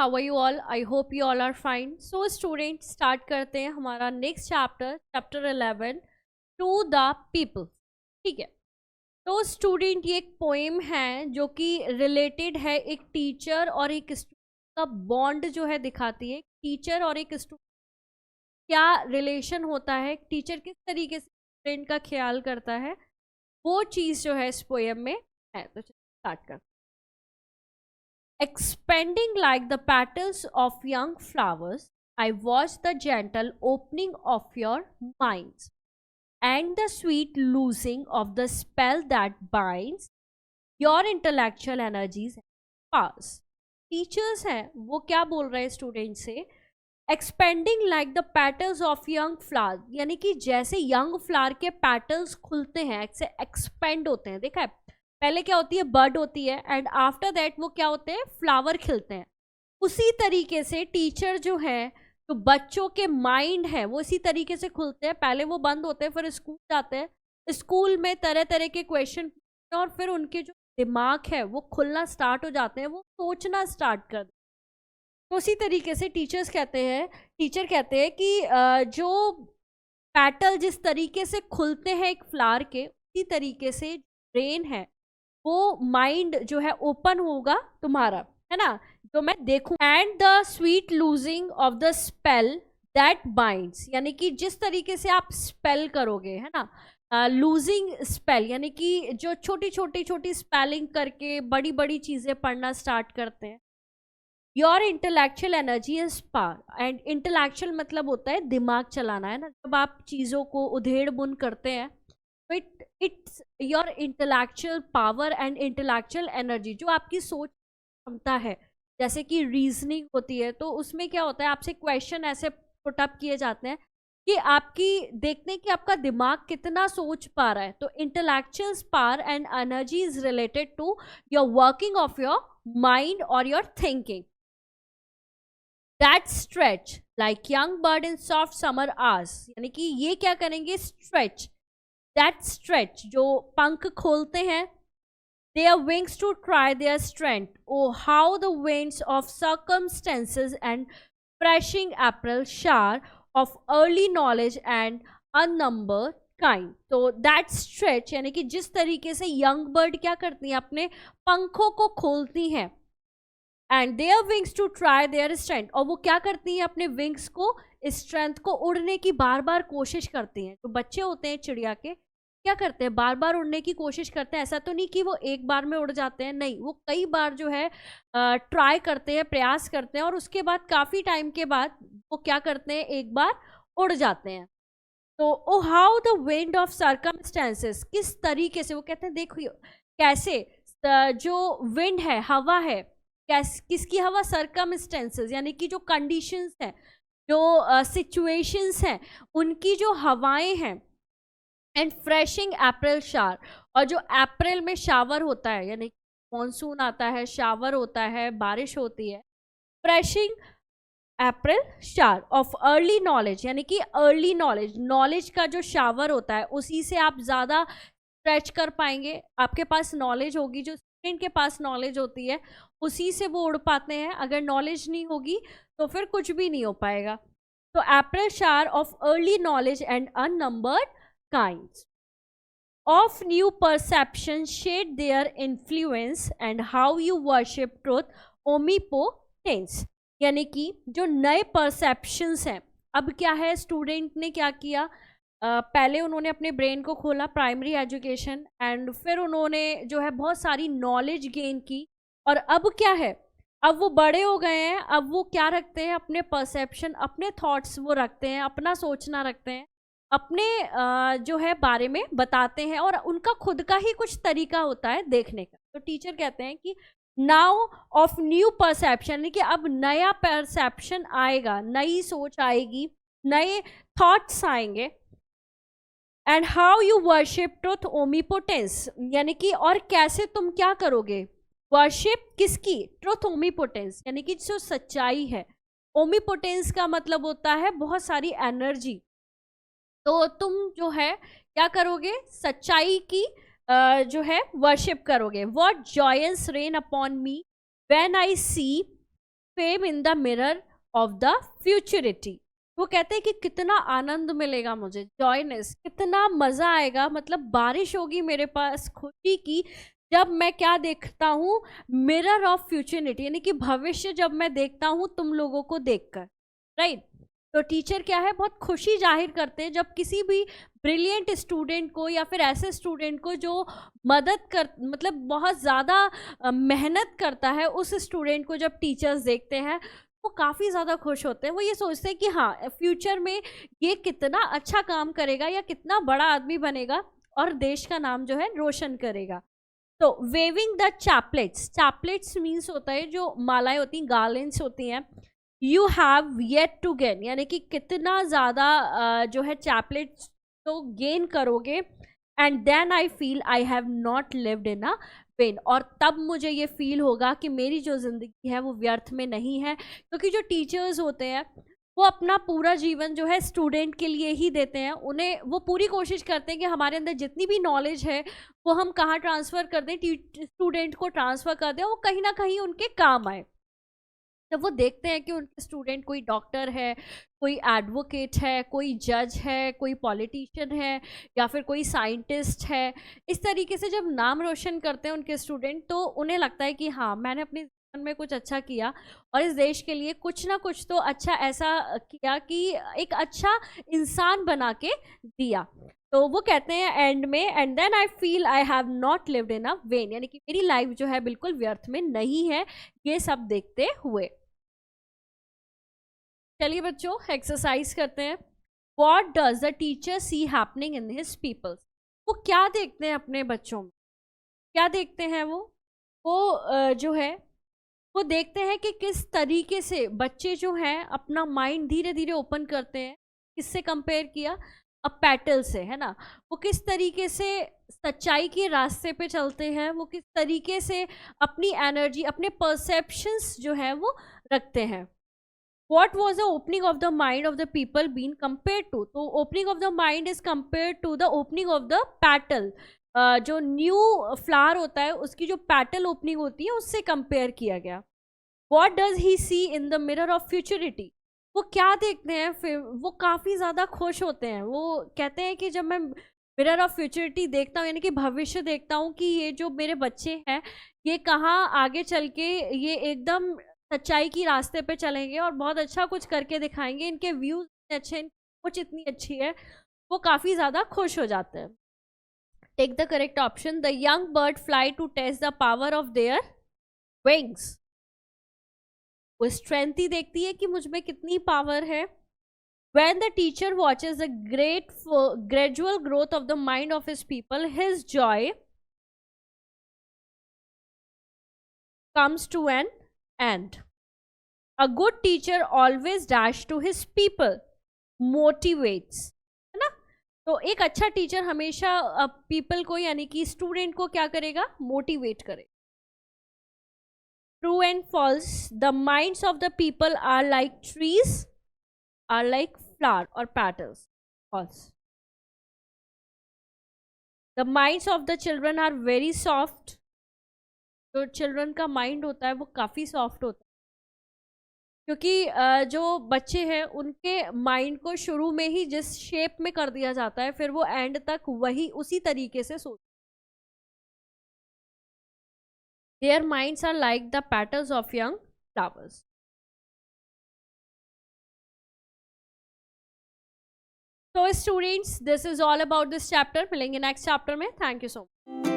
How are you all? I hope you all are fine. So student, start करते हैं हमारा next chapter, chapter 11, to the people. ठीक है. तो student, ये एक पोएम है जो कि रिलेटेड है एक टीचर और एक स्टूडेंट का बॉन्ड जो है दिखाती है. टीचर और एक स्टूडेंट क्या रिलेशन होता है, टीचर किस तरीके से स्टूडेंट का ख्याल करता है, वो चीज़ जो है इस पोएम में है. तो स्टार्ट करते हैं. Expanding like the petals of young flowers, I watch the gentle opening of your minds and the sweet loosing of the spell that binds your intellectual energies and powers. Teachers हैं वो क्या बोल रहे हैं student से? Expanding like the petals of young flower, यानी कि जैसे यंग फ्लावर के पेटल्स खुलते हैं, ऐसे एक्सपेंड होते हैं. देखा है, पहले क्या होती है, बर्ड होती है, एंड आफ्टर दैट वो क्या होते हैं, फ्लावर खिलते हैं. उसी तरीके से टीचर जो है, तो बच्चों के माइंड है वो इसी तरीके से खुलते हैं. पहले वो बंद होते हैं, फिर स्कूल जाते हैं, स्कूल में तरह तरह के क्वेश्चन, और फिर उनके जो दिमाग है वो खुलना स्टार्ट हो जाते हैं, वो सोचना स्टार्ट कर देते. तो उसी तरीके से टीचर कहते हैं कि जो पेटल जिस तरीके से खुलते हैं एक फ्लावर के, उसी तरीके से ब्रेन है वो माइंड जो है ओपन होगा तुम्हारा, है ना, जो मैं देखूं. And the sweet losing of the spell that binds, यानी कि जिस तरीके से आप स्पेल करोगे, है ना, लूजिंग स्पेल, यानी कि जो छोटी स्पेलिंग करके बड़ी बड़ी चीजें पढ़ना स्टार्ट करते हैं. Your intellectual energy is power, and intellectual मतलब होता है दिमाग चलाना, है ना. जब आप चीज़ों को उधेड़ बुन करते हैं तो it's your intellectual power and intellectual energy, जो आपकी सोच क्षमता है, जैसे कि रीजनिंग होती है, तो उसमें क्या होता है, आपसे क्वेश्चन ऐसे पुटअप किए जाते हैं कि आपकी देखते हैं कि आपका दिमाग कितना सोच पा रहा है. तो intellectual power and energy is related to your working of your mind और your thinking. That stretch like young bird in soft summer hours, यानी कि ये क्या करेंगे, stretch. That stretch जो पंख खोलते हैं, their wings to try their strength. Oh, how the winds of circumstances and freshing April shower of early knowledge and unnumbered kind. तो that stretch यानी कि जिस तरीके से young bird क्या करती हैं, अपने पंखों को खोलती हैं, and their wings to try their strength, और वो क्या करती हैं, अपने विंग्स को, स्ट्रेंथ को, उड़ने की बार बार कोशिश करती हैं. तो बच्चे होते हैं चिड़िया के, क्या करते हैं, बार बार उड़ने की कोशिश करते हैं. ऐसा तो नहीं कि वो एक बार में उड़ जाते हैं, नहीं, वो कई बार जो है ट्राई करते हैं, प्रयास करते हैं, और उसके बाद काफ़ी टाइम के बाद वो क्या करते हैं, एक बार उड़ जाते हैं. तो oh how the wind of circumstances, किस तरीके से वो कहते हैं, देखिए कैसे जो विंड है, हवा है, किसकी हवा, सर्कमस्टेंसेस, यानी कि जो कंडीशंस हैं, जो सिचुएशंस हैं, उनकी जो हवाएं हैं. एंड फ्रेशिंग अप्रैल शावर, और जो अप्रैल में शावर होता है, यानी मॉनसून आता है, शावर होता है, बारिश होती है. Freshing April shower of early knowledge, यानी कि अर्ली नॉलेज का जो शावर होता है, उसी से आप ज़्यादा स्ट्रेच कर पाएंगे. आपके पास नॉलेज होगी, जो स्टूडेंट के पास नॉलेज होती है उसी से वो उड़ पाते हैं. अगर नॉलेज नहीं होगी तो फिर कुछ भी नहीं हो पाएगा. तो April shower of early knowledge and unnumbered kinds of new perception shed their influence and how you worship truth omnipotence, यानी कि जो नए परसेप्शंस हैं. अब क्या है, स्टूडेंट ने क्या किया, पहले उन्होंने अपने ब्रेन को खोला, प्राइमरी एजुकेशन, एंड फिर उन्होंने जो है बहुत सारी नॉलेज गेन की. और अब क्या है, अब वो बड़े हो गए हैं, अब वो क्या रखते हैं, अपने परसेप्शन, अपने थॉट्स वो रखते हैं, अपना सोचना रखते हैं, अपने जो है बारे में बताते हैं, और उनका खुद का ही कुछ तरीका होता है देखने का. तो टीचर कहते हैं कि नाउ ऑफ न्यू परसेप्शन, यानी कि अब नया परसेप्शन आएगा, नई सोच आएगी, नए थॉट्स आएंगे. And how you worship truth omnipotence, यानी कि और कैसे तुम क्या करोगे, वर्शिप किसकी, ट्रुथ ओमिपोटेंस, यानी कि जो सच्चाई है. ओमिपोटेंस का मतलब होता है बहुत सारी एनर्जी. तो तुम जो है क्या करोगे, सच्चाई की जो है वर्शिप करोगे. What joys rain upon me when I see fame in the mirror of the futurity. वो कहते हैं कि कितना आनंद मिलेगा मुझे, जॉयनेस, कितना मजा आएगा, मतलब बारिश होगी मेरे पास खुशी की, जब मैं क्या देखता हूँ, मिरर ऑफ फ्यूचरिटी, यानी कि भविष्य जब मैं देखता हूँ तुम लोगों को देखकर, राइट। तो टीचर क्या है, बहुत खुशी जाहिर करते हैं जब किसी भी ब्रिलियंट स्टूडेंट को या फिर ऐसे स्टूडेंट को जो मदद कर, मतलब बहुत ज़्यादा मेहनत करता है, उस स्टूडेंट को जब टीचर्स देखते हैं वो काफ़ी ज़्यादा खुश होते हैं। वो ये सोचते हैं कि हाँ, फ्यूचर में ये कितना अच्छा काम करेगा या कितना बड़ा आदमी बनेगा और देश का नाम जो है रोशन करेगा। तो waving the chaplets, chaplets means होता है जो मालाएं होती हैं, गार्लेंड्स होती हैं। You have yet to gain, यानी कि कितना ज़्यादा जो है चैपलेट्स तो गेन करोगे। And then I feel I have not lived in a vain, और तब मुझे ये फील होगा कि मेरी जो ज़िंदगी है वो व्यर्थ में नहीं है। क्योंकि जो टीचर्स होते हैं वो अपना पूरा जीवन जो है स्टूडेंट के लिए ही देते हैं। उन्हें वो पूरी कोशिश करते हैं कि हमारे अंदर जितनी भी नॉलेज है वो हम कहाँ ट्रांसफ़र कर दें, स्टूडेंट को ट्रांसफ़र कर दें, वो कहीं ना कहीं उनके काम आए। जब वो देखते हैं कि उनके स्टूडेंट कोई डॉक्टर है, कोई एडवोकेट है, कोई जज है, कोई पॉलिटिशियन है, या फिर कोई साइंटिस्ट है, इस तरीके से जब नाम रोशन करते हैं उनके स्टूडेंट, तो उन्हें लगता है कि हाँ, मैंने अपने जीवन में कुछ अच्छा किया और इस देश के लिए कुछ ना कुछ तो अच्छा ऐसा किया कि एक अच्छा इंसान बना के दिया। तो वो कहते हैं एंड में, and then I feel I have not lived in a vain, यानी कि मेरी लाइफ जो है बिल्कुल व्यर्थ में नहीं है, ये सब देखते हुए। चलिए बच्चों, एक्सरसाइज करते हैं। What does the teacher see happening in his peoples, वो क्या देखते हैं अपने बच्चों में, क्या देखते हैं वो जो है वो देखते हैं कि किस तरीके से बच्चे जो हैं अपना माइंड धीरे धीरे ओपन करते हैं। किससे कंपेयर किया, अब पैटल से, है ना। वो किस तरीके से सच्चाई के रास्ते पे चलते हैं, वो किस तरीके से अपनी एनर्जी, अपने परसेप्शंस जो है वो रखते हैं। What was the opening of the mind of the people being compared to? तो opening of the mind is compared to the opening of the petal. जो न्यू फ्लावर होता है उसकी जो पेटल ओपनिंग होती है उससे कंपेयर किया गया। What does he see in the mirror of futurity? वो क्या देखते हैं, फिर वो काफ़ी ज़्यादा खुश होते हैं। वो कहते हैं कि जब मैं मिरर ऑफ फ्यूचरिटी देखता हूँ, यानी कि भविष्य देखता हूँ कि ये जो मेरे बच्चे हैं ये कहाँ आगे चल के ये एकदम सच्चाई की रास्ते पे चलेंगे और बहुत अच्छा कुछ करके दिखाएंगे, इनके व्यूज अच्छे, कुछ इतनी अच्छी है, वो काफ़ी ज़्यादा खुश हो जाते हैं। Take the correct option. The young bird fly to test the power of their wings, वो स्ट्रेंथ ही देखती है कि मुझ में कितनी पावर है। When the teacher watches the gradual growth of the mind of his people, his joy comes to an end. A good teacher always dash to his people, motivates, है ना। तो एक अच्छा टीचर हमेशा पीपल को, यानी कि स्टूडेंट को क्या करेगा, मोटिवेट करेगा। True and false, the minds of the people are like trees, are like flower or petals. False. The minds of the children are very soft. जो चिल्ड्रन का माइंड होता है वो काफ़ी सॉफ्ट होता है, क्योंकि जो बच्चे हैं उनके माइंड को शुरू में ही जिस शेप में कर दिया जाता है फिर वो एंड तक वही उसी तरीके से सोचते। Their minds are like the petals of young flowers. So students, this is all about this chapter. मिलेंगे next chapter में. Thank you so much.